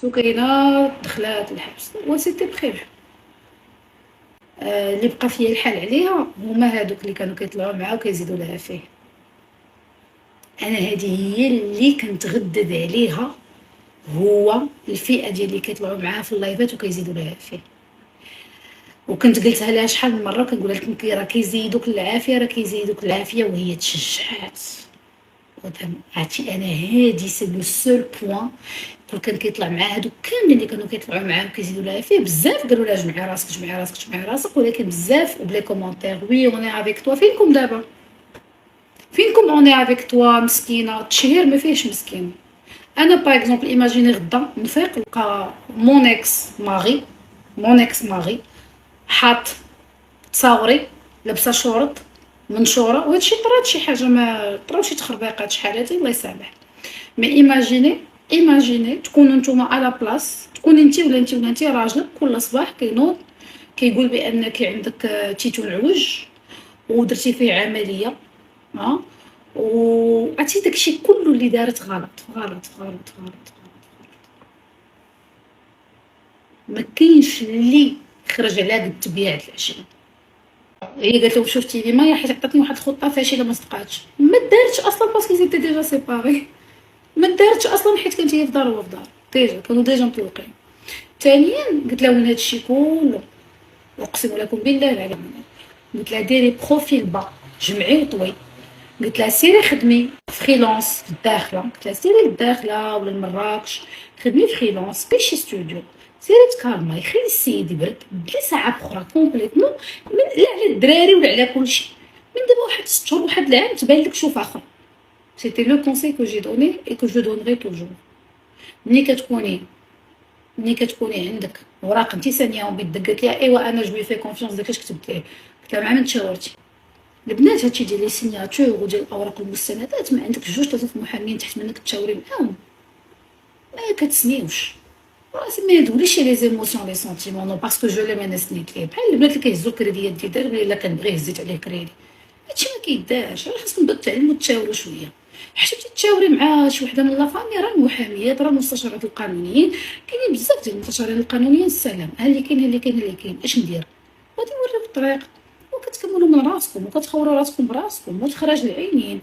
وكاينه دخلات الحبس وسيتي بريفو. اللي بقى فيا الحال عليها هما هادوك اللي كانوا كيطلعوا معاه وكيزيدوا لها فيه. انا هذه هي اللي كنتغدد عليها، هو الفئه ديال اللي كيطلعوا معاها في اللايفات وكيزيدوا لها فيه. وكنت قلتها لها شحال من مره، كنقول لها راه كيزيدوك العافيه، راه كيزيدوك العافيه، وهي تشجعات. عرفتي انا هادي سي لو سول بوين. كان كيطلع مع هادوك كاملين اللي كانوا كيطلعوا معاه وكيزيدوا لها فيه، بزاف قالوا لها جمعي راسك جمعي راسك جمعي راسك، ولكن بزاف وبلي كومونتير وي اوني افيك توا. فينكم دابا؟ فينكم اوني افيك توا؟ مسكينه التشهير ما فيهش مسكين. انا باغ اكزومبل ايماجيني غدا نفيق نلقى مون اكس ماري حاط تصاوري لابسه شورط منشوره، وهادشي طرات شي حاجه، ما طراو شي تخربيقات شحالاتي الله يسامح. مي ايماجيني تكونوا نتوما على بلاص، تكون انت ولا انت ولا انت راجل كل صباح كينوض كيقول بانك عندك تيتون عوج ودرتي فيه عمليه، ها، وعرفتي داكشي كله اللي دارت غلط غلط غلط غلط. ما كاينش اللي خرج على هاد التبيع العشرين. هي قالت لهم شفتي لي ما حيت عطاتني واحد الخطه فاشله ما صدقاتش، ما دارتش اصلا باسكو زيد ديجا سيباري. ما دارتش اصلا حيت كانت هي في دار وهو في دار، ديجا كانوا ديجا مطلقين. ثانيا قلت لها وين هادشي كله، اقسم لكم بالله العظيم قلت لها ديري بروفيل با جمعي وطوي. قلت لها سيري خدمي فريلانس في الداخله، قلت لها سيري للداخله ولا لمراكش خدمي فريلانس بيشي ستوديو، سيري تكالماي خلي السيد يبرد بلا ساعه اخرى كومبليتمون، لا على الدراري ولا على كلشي. من دابا واحد 6 شهور واحد العام تبان لك شوف اخرى. سيتي لو كونساي كو جي دوني اي كو جو دونغي توجور. ملي كتكوني عندك اوراق انت ثانيه بيدك قالت لي ايوا انا جو في كونفيونس داكاش كتبت ليه، قلت لها مع من تشاورتي؟ البنات هادشي ديال لي سيناتور وديال الاوراق والمستندات ما عندك جوج ثلاثه محامين تحت منك تشاوري معاهم، ما كتسنيوش راسي. ما يدوليش لي زيموسيون لي سونتيمون نو باسكو جو لي ما نسنيت ليه، بحال البنات اللي كيهزو الكريديات ديال دار الا كنبغي هزيت عليه كريدي. هادشي ما كيدارش، راه خاصكم تبداو تعلموا تشاوروا شويه. حتى تشاوري مع شي وحده من لافامي، راه المحاميات راه المستشارات القانونيين، كاينين بزاف ديال المستشارين القانونيين السلام، ها اللي كاين ها اللي كاين ها اللي كاين، اش ندير؟ غادي نوريك الطريق وكتكملوا من راسكم وكتخوروا راسكم براسكم وتخرج العينين.